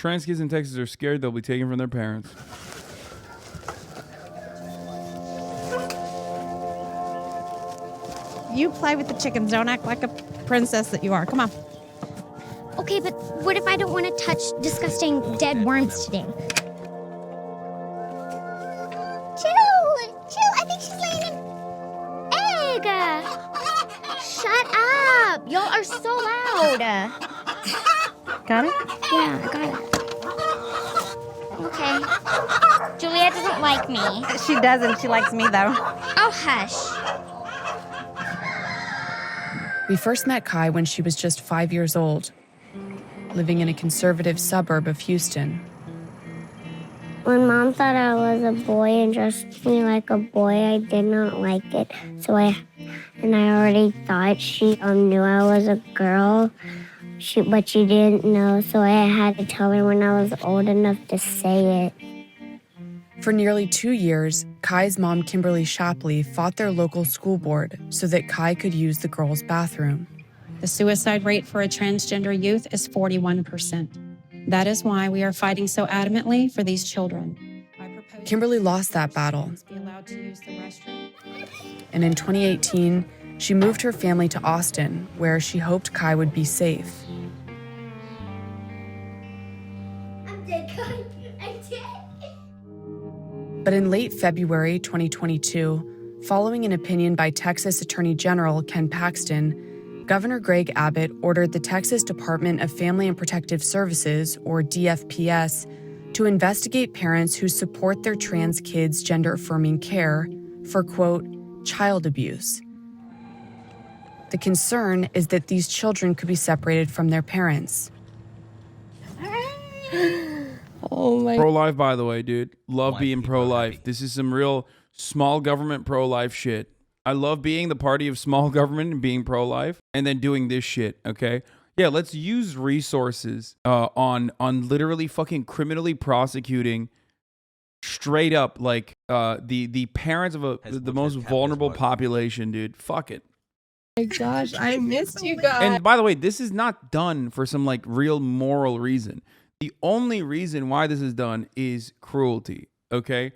Trans kids in Texas are scared they'll be taken from their parents. You play with the chickens. Don't act like a princess that you are. Come on. Okay, but what if I don't want to touch disgusting dead worms today? Chill, I think she's laying an egg. Shut up. Y'all are so loud. Got it? Yeah, I got it. Okay. Juliet doesn't like me. She doesn't. She likes me, though. Oh, hush. We first met Kai when she was just 5 years old, living in a conservative suburb of Houston. When Mom thought I was a boy and dressed me like a boy, I did not like it. I already thought she knew I was a girl, but she didn't know, so I had to tell her when I was old enough to say it. For nearly 2 years, Kai's mom, Kimberly Shapley, fought their local school board so that Kai could use the girls' bathroom. The suicide rate for a transgender youth is 41%. That is why we are fighting so adamantly for these children. Kimberly lost that battle. Be allowed to use the restroom. And in 2018, she moved her family to Austin, where she hoped Kai would be safe. I'm dead, God. I'm dead. But in late February 2022, following an opinion by Texas Attorney General Ken Paxton, Governor Greg Abbott ordered the Texas Department of Family and Protective Services, or DFPS, to investigate parents who support their trans kids' gender-affirming care for, quote, child abuse. The concern is that these children could be separated from their parents. Oh my. Pro-life, by the way, dude. Love being pro-life. This is some real small government pro-life shit. I love being the party of small government and being pro-life and then doing this shit, okay? Yeah, let's use resources on literally fucking criminally prosecuting straight up like the parents of the most vulnerable population, dude. Fuck it. Oh my gosh, I missed you guys. And by the way, this is not done for some like real moral reason. The only reason why this is done is cruelty, okay?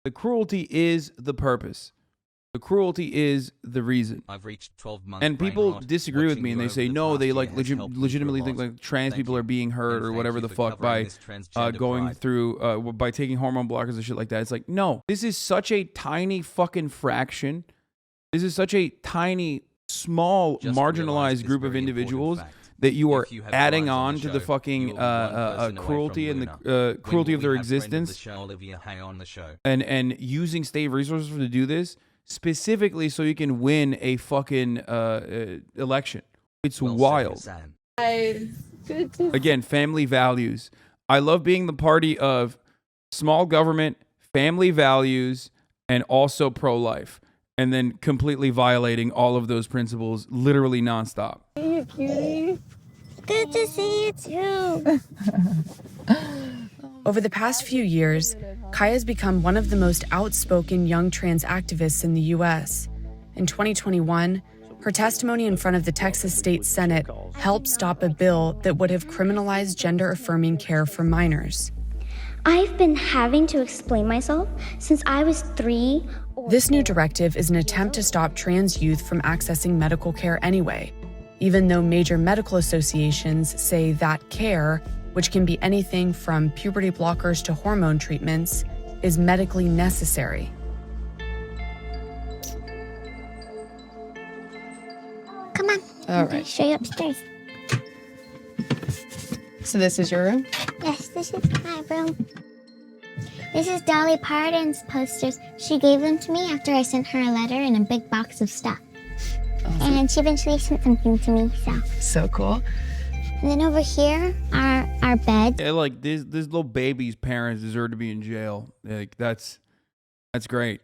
The cruelty is the purpose. The cruelty is the reason. I've reached 12 months. And people disagree with me and they say, no, they like legitimately think like trans people are being hurt or whatever the fuck by going through, by taking hormone blockers and shit like that. It's like, no, this is such a tiny fucking fraction. This is such a tiny, small, marginalized group of individuals that you are adding on to the fucking cruelty and the cruelty of their existence and using state resources to do this specifically so you can win a fucking election. It's wild. Again, family values. I love being the party of small government, family values, and also pro-life. And then completely violating all of those principles literally nonstop. Hey, you cutie. Good to see you too. Over the past few years, Kai has become one of the most outspoken young trans activists in the U.S. In 2021, her testimony in front of the Texas State Senate helped stop a bill that would have criminalized gender-affirming care for minors. I've been having to explain myself since I was 3. This new directive is an attempt to stop trans youth from accessing medical care anyway, even though major medical associations say that care, which can be anything from puberty blockers to hormone treatments, is medically necessary. Come on. All right. Show you upstairs. So this is your room? Yes, this is my room. This is Dolly Parton's posters. She gave them to me after I sent her a letter and a big box of stuff. Awesome. And she eventually sent something to me, so. So cool. And then over here are our beds. Yeah, like this little baby's parents deserve to be in jail. Like that's great.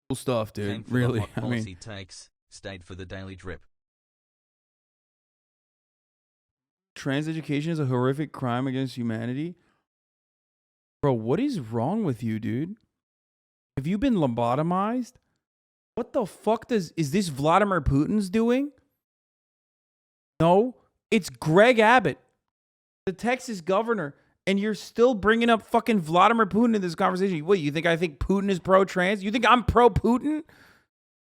Cool stuff, dude. Really. I mean, Tegs stayed for the daily drip. Trans education is a horrific crime against humanity. Bro, what is wrong with you, dude? Have you been lobotomized? What the fuck is this Vladimir Putin's doing? No, it's Greg Abbott, the Texas governor, and you're still bringing up fucking Vladimir Putin in this conversation. What, you think I think Putin is pro-trans? You think I'm pro-Putin?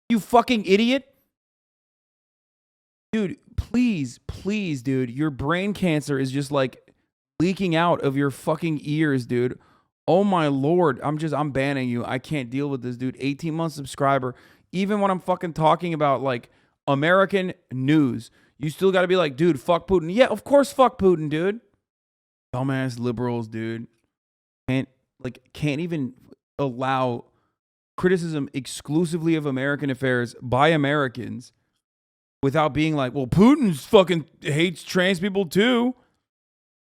You fucking idiot. Dude, please, dude. Your brain cancer is just like leaking out of your fucking ears, dude. Oh my Lord. I'm banning you. I can't deal with this, dude. 18-month subscriber. Even when I'm fucking talking about like American news, you still got to be like, dude, fuck Putin. Yeah, of course, fuck Putin, dude. Dumbass liberals, dude. Can't even allow criticism exclusively of American affairs by Americans without being like, well, Putin's fucking hates trans people too.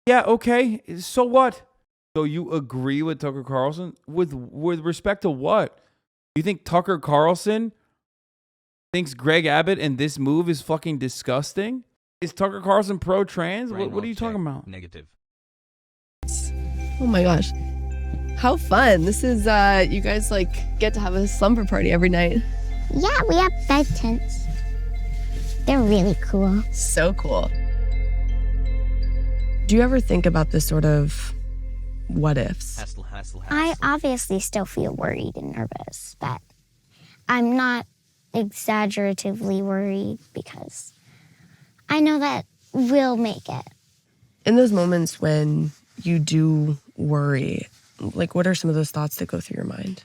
Yeah, okay. So what? So you agree with Tucker Carlson? With respect to what? You think Tucker Carlson thinks Greg Abbott and this move is fucking disgusting? Is Tucker Carlson pro-trans? What are you talking about? Negative. Oh my gosh. How fun. This is, you guys like get to have a slumber party every night. Yeah, we have bed tents. They're really cool. So cool. Do you ever think about this sort of what ifs? Hassle. I obviously still feel worried and nervous, but I'm not exaggeratively worried because I know that we'll make it. In those moments when you do worry, like what are some of those thoughts that go through your mind?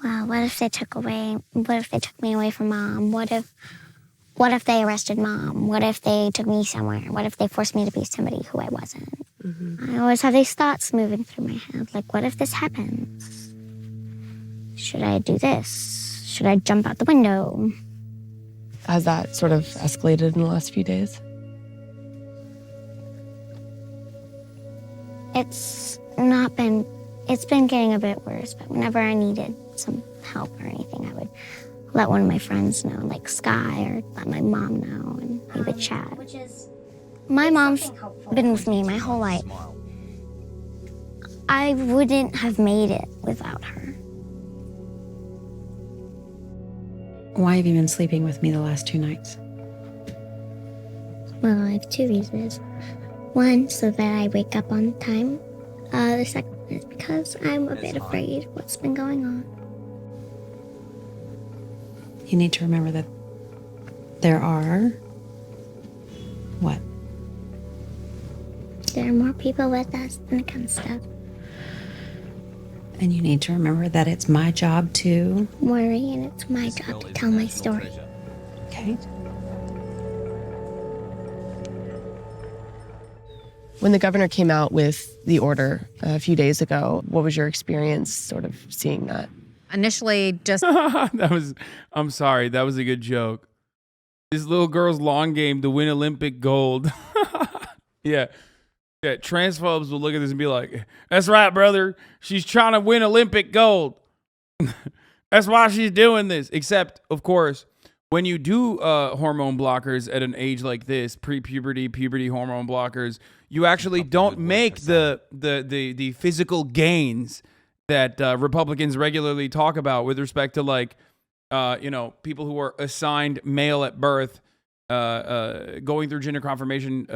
Well, what if they took me away from Mom? What if they arrested Mom? What if they took me somewhere? What if they forced me to be somebody who I wasn't? Mm-hmm. I always have these thoughts moving through my head, like, what if this happens? Should I do this? Should I jump out the window? Has that sort of escalated in the last few days? It's been getting a bit worse, but whenever I needed some help or anything, I would let one of my friends know, like Sky, or let my mom know, and we would chat. My mom's been with me my whole life. I wouldn't have made it without her. Why have you been sleeping with me the last 2 nights? Well, I have 2 reasons. One, so that I wake up on time. The second is because I'm a bit afraid of what's been going on. You need to remember that there are... What? There are more people with us than against us. And you need to remember that it's my job to... Worry, and it's my job to tell my story. Okay? When the governor came out with the order a few days ago, what was your experience sort of seeing that? Initially, just... I'm sorry, that was a good joke. This little girl's long game to win Olympic gold. Yeah, transphobes will look at this and be like, that's right, brother. She's trying to win Olympic gold. That's why she's doing this. Except, of course, when you do hormone blockers at an age like this, pre-puberty, puberty hormone blockers, you actually don't make the physical gains that Republicans regularly talk about with respect to, like, people who are assigned male at birth, going through gender confirmation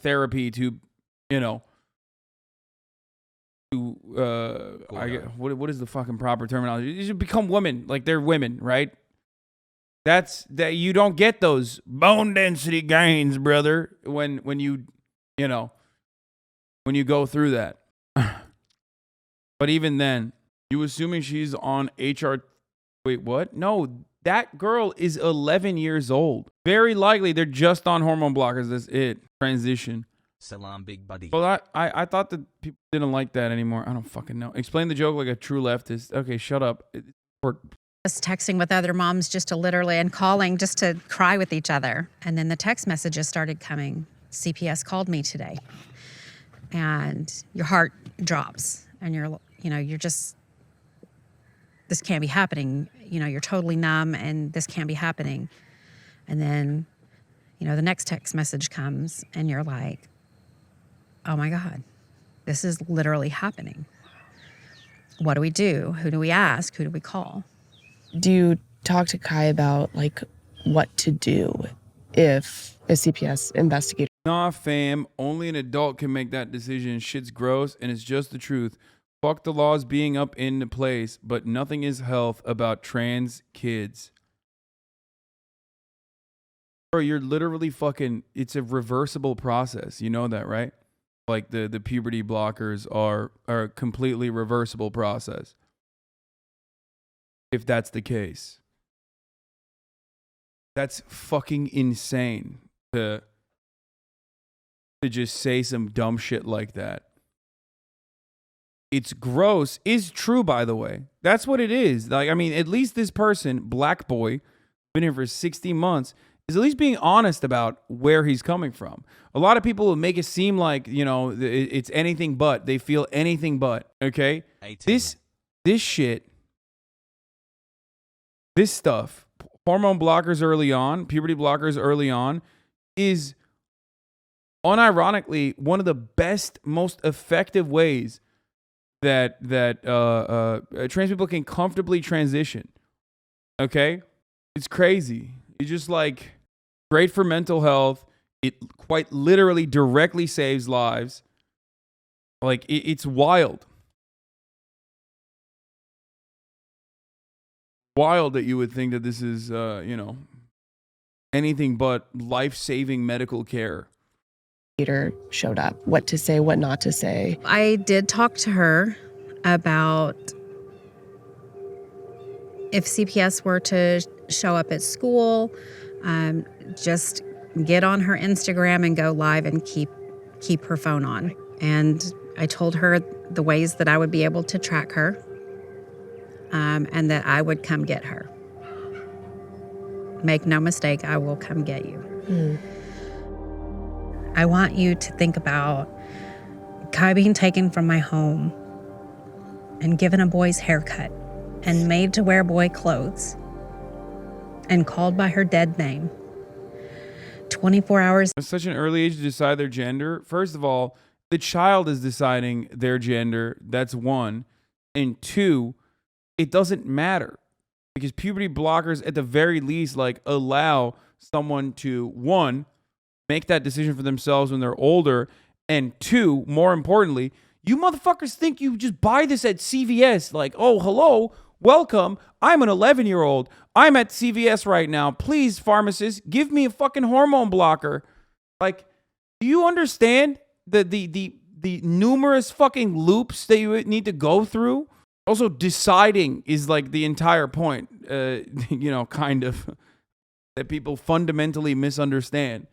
therapy to, what is the fucking proper terminology? You should become women, like they're women, right? That you don't get those bone density gains, brother, when you go through that. But even then, you assuming she's on HR? Wait, what? No, that girl is 11 years old. Very likely they're just on hormone blockers. That's it. Transition. Salam, big buddy. Well, I thought that people didn't like that anymore. I don't fucking know. Explain the joke like a true leftist. Okay, shut up. Just texting with other moms just to literally, and calling just to cry with each other. And then the text messages started coming. CPS called me today. And your heart drops. And you're just, this can't be happening. You're totally numb and this can't be happening. And then, the next text message comes and you're like, oh my God, this is literally happening. What do we do? Who do we ask? Who do we call? Do you talk to Kai about like what to do if a CPS investigator Nah, fam. Only an adult can make that decision. Shit's gross, and it's just the truth. Fuck the laws being up into place, but nothing is health about trans kids. Bro, you're literally fucking... It's a reversible process. You know that, right? Like the puberty blockers are a completely reversible process. If that's the case. That's fucking insane to just say some dumb shit like that. It's gross is true, by the way. That's what it is. Like, I mean, at least this person, black boy, been here for 60 months, is at least being honest about where he's coming from. A lot of people will make it seem like, you know, it's anything but. They feel anything but. Okay? 18. This shit, this stuff, hormone blockers early on, puberty blockers early on, is unironically one of the best, most effective ways that trans people can comfortably transition. Okay? It's crazy. It's just like great for mental health. It quite literally directly saves lives. Like, it's wild. Wild that you would think that this is, you know, anything but life-saving medical care. Showed up, what to say, what not to say. I did talk to her about if CPS were to show up at school, just get on her Instagram and go live and keep her phone on. And I told her the ways that I would be able to track her, and that I would come get her. Make no mistake, I will come get you. I want you to think about Kai being taken from my home and given a boy's haircut and made to wear boy clothes and called by her dead name. 24 hours. At such an early age to decide their gender. First of all, the child is deciding their gender. That's one. And two, it doesn't matter because puberty blockers at the very least like allow someone to, one, make that decision for themselves when they're older, and two, more importantly, you motherfuckers think you just buy this at CVS. Like, oh, hello, welcome. I'm an 11-year-old. I'm at CVS right now. Please, pharmacist, give me a fucking hormone blocker. Like, do you understand the numerous fucking loops that you need to go through? Also, deciding is like the entire point, you know, kind of, that people fundamentally misunderstand.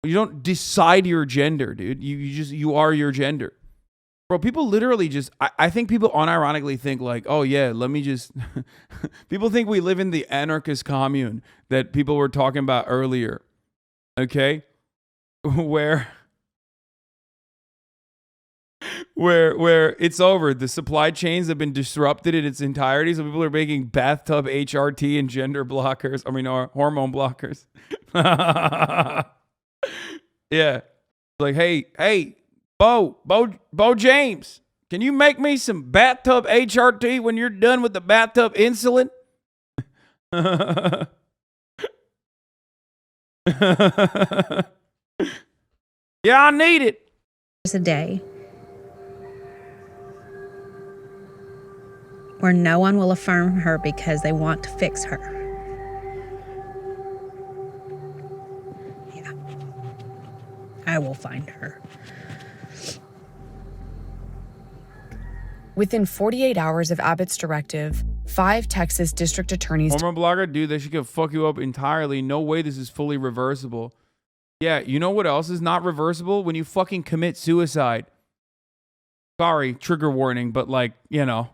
You don't decide your gender, dude. You are your gender. Bro, people literally just, I think people unironically think like, oh yeah, let me just, people think we live in the anarchist commune that people were talking about earlier. Okay? Where it's over. The supply chains have been disrupted in its entirety. So people are making bathtub HRT and gender blockers. I mean, or hormone blockers. Yeah. Like, hey, Bo James, can you make me some bathtub HRT when you're done with the bathtub insulin? Yeah, I need it. A day where no one will affirm her because they want to fix her. I will find her. Within 48 hours of Abbott's directive, 5 Texas district attorneys... Hormone blocker, dude, that shit could fuck you up entirely. No way this is fully reversible. Yeah, you know what else is not reversible? When you fucking commit suicide. Sorry, trigger warning, but like, you know.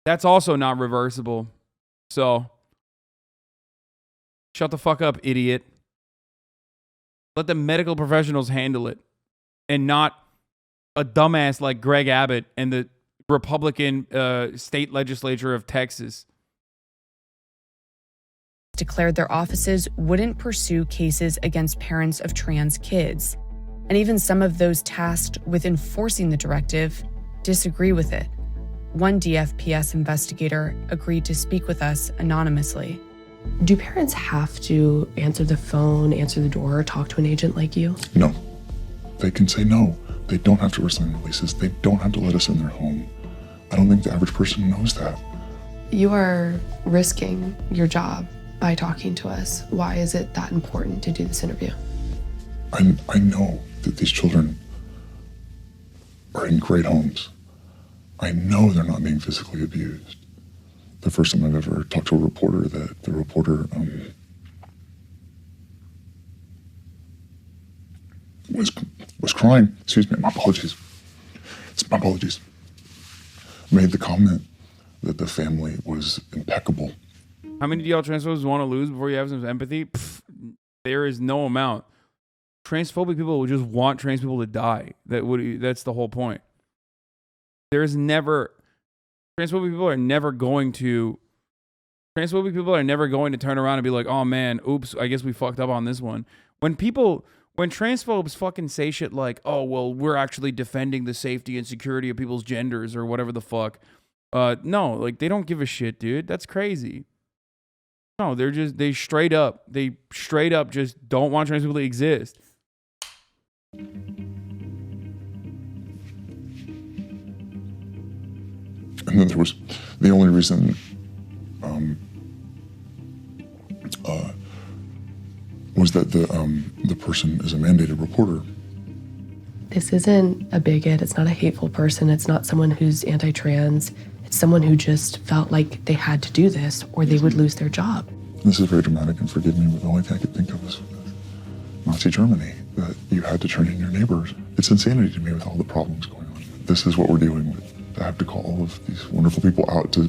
That's also not reversible. So, shut the fuck up, idiot. Let the medical professionals handle it. And not a dumbass like Greg Abbott and the Republican state legislature of Texas. Declared their offices wouldn't pursue cases against parents of trans kids. And even some of those tasked with enforcing the directive disagree with it. One DFPS investigator agreed to speak with us anonymously. Do parents have to answer the phone, answer the door, talk to an agent like you? No. They can say no. They don't have to resign releases. They don't have to let us in their home. I don't think the average person knows that. You are risking your job by talking to us. Why is it that important to do this interview? I know that these children are in great homes. I know they're not being physically abused. The first time I've ever talked to a reporter, that the reporter was crying. Excuse me, my apologies. My apologies. Made the comment that the family was impeccable. How many do y'all transphobes want to lose before you have some empathy? Pfft, there is no amount. Transphobic people would just want trans people to die. That's the whole point. There's never... Transphobic people are never going to turn around and be like, oh man, oops, I guess we fucked up on this one. When transphobes fucking say shit like, oh, well, we're actually defending the safety and security of people's genders or whatever the fuck. No, like, they don't give a shit, dude. That's crazy. No, they straight up just don't want trans people to exist. And then there was the only reason was that the person is a mandated reporter. This isn't a bigot. It's not a hateful person. It's not someone who's anti-trans. It's someone who just felt like they had to do this or they would lose their job. This is very dramatic, and forgive me, but the only thing I could think of was Nazi Germany, that you had to turn in your neighbors. It's insanity to me with all the problems going on. This is what we're dealing with. I have to call all of these wonderful people out to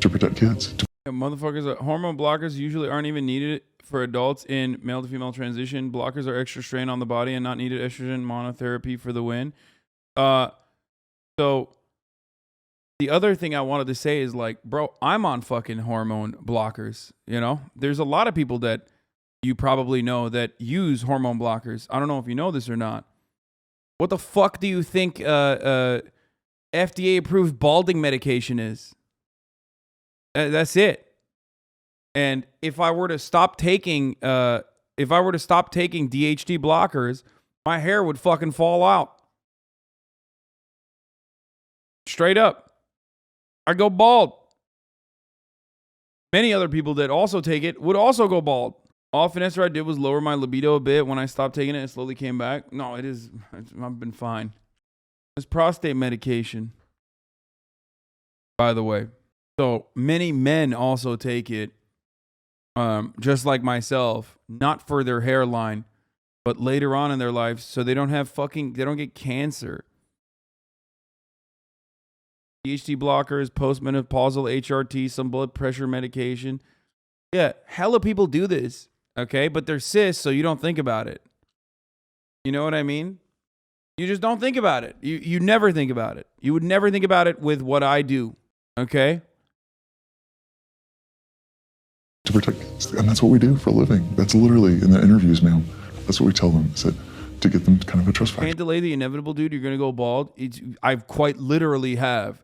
protect kids. Yeah, motherfuckers, hormone blockers usually aren't even needed for adults in male to female transition. Blockers are extra strain on the body and not needed. Estrogen monotherapy for the win. So the other thing I wanted to say is, like, bro, I'm on fucking hormone blockers. You know, there's a lot of people that you probably know that use hormone blockers. I don't know if you know this or not. What the fuck do you think FDA approved balding medication is? That's it. And if I were to stop taking DHT blockers, my hair would fucking fall out. Straight up. I'd go bald. Many other people that also take it would also go bald. All finesse I did was lower my libido a bit. When I stopped taking it, it slowly came back. No, I've been fine. It's prostate medication, by the way. So many men also take it, just like myself, not for their hairline, but later on in their lives, so they don't get cancer. DHT blockers, postmenopausal HRT, some blood pressure medication. Yeah, hella people do this, okay? But they're cis, so you don't think about it. You know what I mean? You just don't think about it. You never think about it. You would never think about it with what I do, okay? To protect kids. And that's what we do for a living. That's literally in the interviews, ma'am. That's what we tell them, is that to get them kind of a trust factor. Can't delay the inevitable, dude. You're going to go bald. I quite literally have,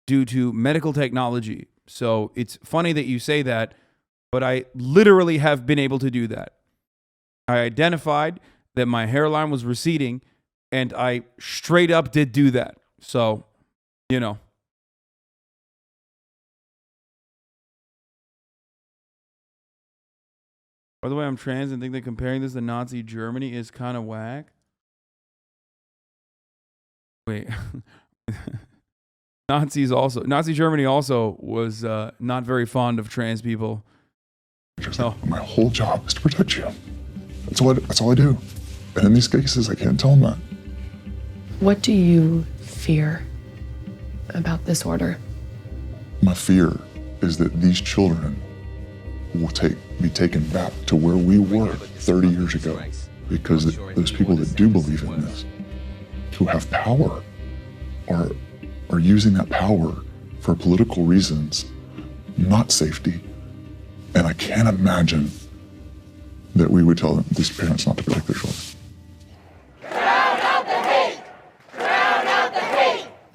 due to medical technology. So it's funny that you say that, but I literally have been able to do that. I identified that my hairline was receding, and I straight up did do that. So, you know. By the way, I'm trans and think that comparing this to Nazi Germany is kind of whack. Wait. Nazi Germany also was not very fond of trans people. So my whole job is to protect you. That's all I do. And in these cases, I can't tell them that. What do you fear about this order? My fear is that these children will be taken back to where we were 30 years ago, because those people that do believe in this, who have power, are using that power for political reasons, not safety. And I can't imagine that we would tell these parents not to protect their children.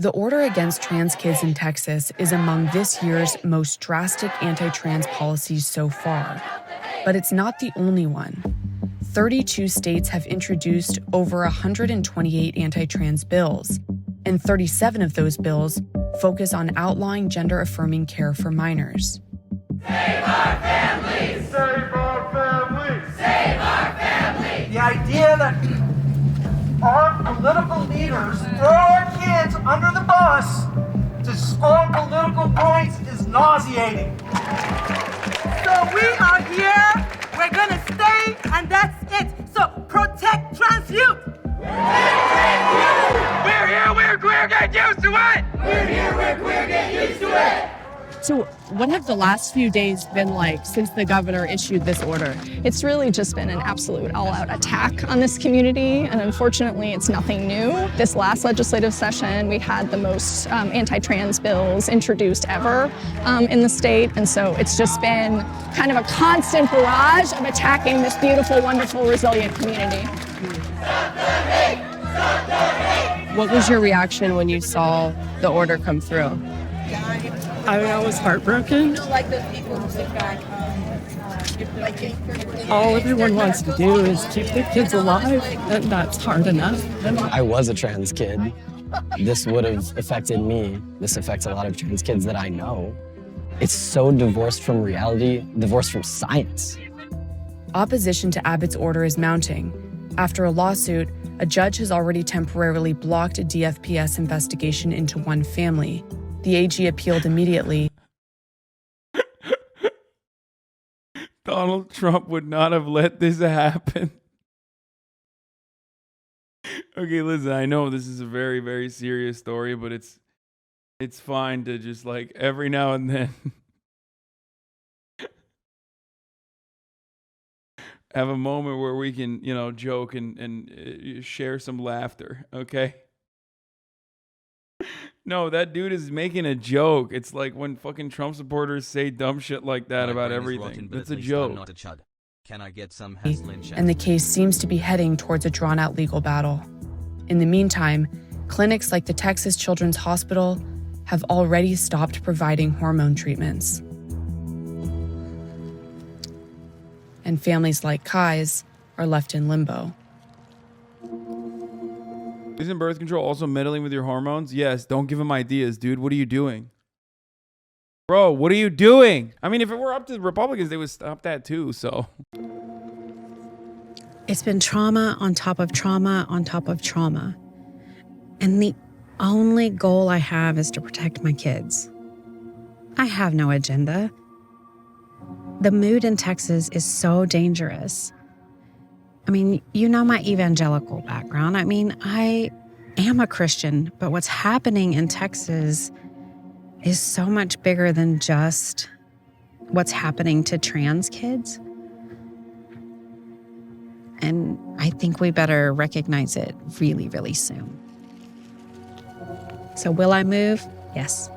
The order against trans kids in Texas is among this year's most drastic anti-trans policies so far. But it's not the only one. 32 states have introduced over 128 anti-trans bills, and 37 of those bills focus on outlawing gender-affirming care for minors. Save our families! Save our families! Save our families! The idea that our political leaders throw our kids under the bus to score political points is nauseating. So we are here, we're gonna stay, and that's it. So protect trans youth! We're here, we're queer, get used to it! We're here, we're queer, get used to it! So what have the last few days been like since the governor issued this order? It's really just been an absolute all-out attack on this community, and unfortunately it's nothing new. This last legislative session, we had the most anti-trans bills introduced ever in the state, and so it's just been kind of a constant barrage of attacking this beautiful, wonderful, resilient community. Stop the hate! Stop the hate! What was your reaction when you saw the order come through? I was heartbroken. All everyone wants to do is keep their kids alive, and that's hard enough. I was a trans kid. This would have affected me. This affects a lot of trans kids that I know. It's so divorced from reality, divorced from science. Opposition to Abbott's order is mounting. After a lawsuit, a judge has already temporarily blocked a DFPS investigation into one family. The AG appealed immediately. Donald Trump would not have let this happen. Okay, listen, I know this is a very, very serious story, but it's fine to just like every now and then have a moment where we can, joke and share some laughter, okay? No, that dude is making a joke. It's like when fucking Trump supporters say dumb shit like that about everything. It's a joke. Not a chud. Can I get some Haslin chat? And the case seems to be heading towards a drawn-out legal battle. In the meantime, clinics like the Texas Children's Hospital have already stopped providing hormone treatments. And families like Kai's are left in limbo. Isn't birth control also meddling with your hormones? Yes, don't give him ideas, dude. What are you doing? Bro, what are you doing? I mean, if it were up to the Republicans, they would stop that too, so. It's been trauma on top of trauma on top of trauma. And the only goal I have is to protect my kids. I have no agenda. The mood in Texas is so dangerous. I mean, you know my evangelical background. I mean, I am a Christian, but what's happening in Texas is so much bigger than just what's happening to trans kids. And I think we better recognize it really, really soon. So will I move? Yes.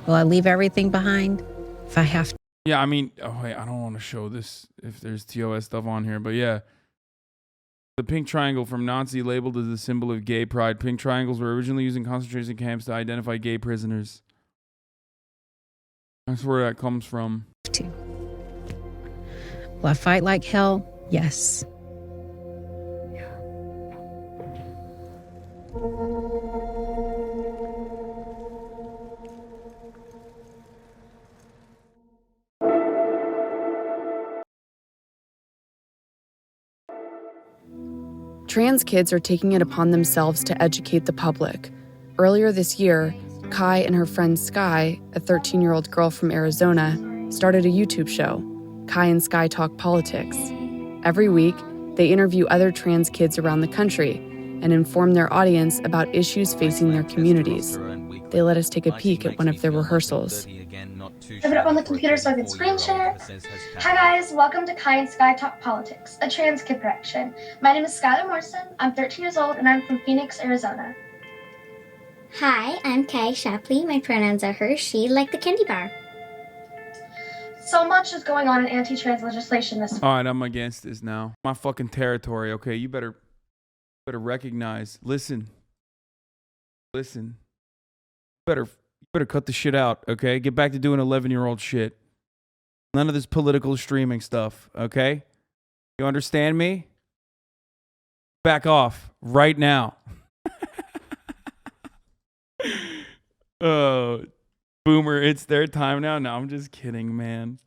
Will I leave everything behind if I have to? Yeah, I mean, oh wait, I don't want to show this if there's TOS stuff on here, but yeah. The pink triangle from Nazi labeled as a symbol of gay pride. Pink triangles were originally used in concentration camps to identify gay prisoners. That's where that comes from. Will I fight like hell? Yes. Trans kids are taking it upon themselves to educate the public. Earlier this year, Kai and her friend Sky, a 13-year-old girl from Arizona, started a YouTube show, Kai and Sky Talk Politics. Every week, they interview other trans kids around the country and inform their audience about issues facing their communities. They let us take a peek at one of their rehearsals. Open it up on the computer so I can screen share. Hi guys, welcome to Kai and Sky Talk Politics, a trans kid production. My name is Skylar Morrison, I'm 13 years old and I'm from Phoenix, Arizona. Hi, I'm Kai Shapley. My pronouns are her, she, like the candy bar. So much is going on in anti-trans legislation this week. All right, I'm against this now. My fucking territory, okay? You better recognize. Listen. better cut the shit out, okay? Get back to doing 11-year-old shit. None of this political streaming stuff, okay? You understand me? Back off right now. Oh, boomer, it's their time now. No, I'm just kidding, man.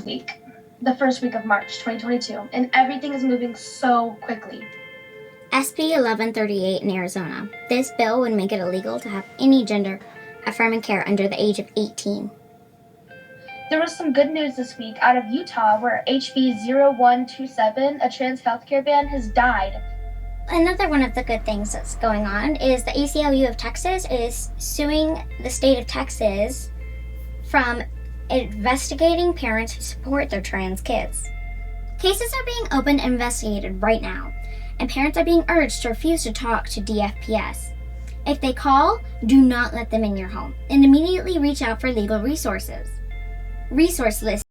Week, the first week of March 2022, and everything is moving so quickly. SB 1138 in Arizona. This bill would make it illegal to have any gender-affirming care under the age of 18. There was some good news this week out of Utah where HB 0127, a trans healthcare ban, has died. Another one of the good things that's going on is the ACLU of Texas is suing the state of Texas from investigating parents who support their trans kids. Cases are being opened and investigated right now, and parents are being urged to refuse to talk to DFPS. If they call, do not let them in your home, and immediately reach out for legal resources. Resource list.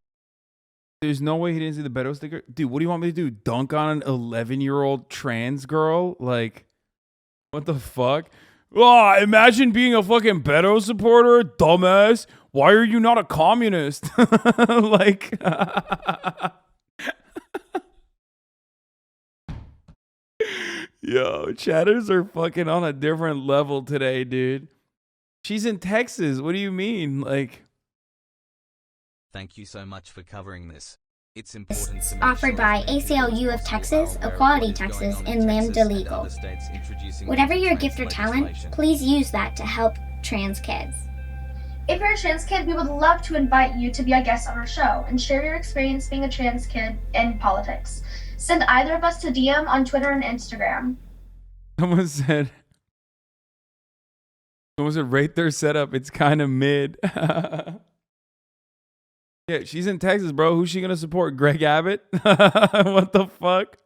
There's no way he didn't see the Beto sticker. Dude, what do you want me to do? Dunk on an 11-year-old trans girl? Like, what the fuck? Oh, imagine being a fucking Beto supporter, dumbass. Why are you not a communist? Like, yo, chatters are fucking on a different level today, dude. She's in Texas. What do you mean? Like, thank you so much for covering this. It's important to offered by ACLU of Texas, Equality Texas, and Lambda Legal. Whatever your gift or talent, please use that to help trans kids. If you're a trans kid, we would love to invite you to be a guest on our show and share your experience being a trans kid in politics. Send either of us to DM on Twitter and Instagram. Someone said, rate their setup. It's kind of mid. Yeah, she's in Texas, bro. Who's she going to support? Greg Abbott? What the fuck?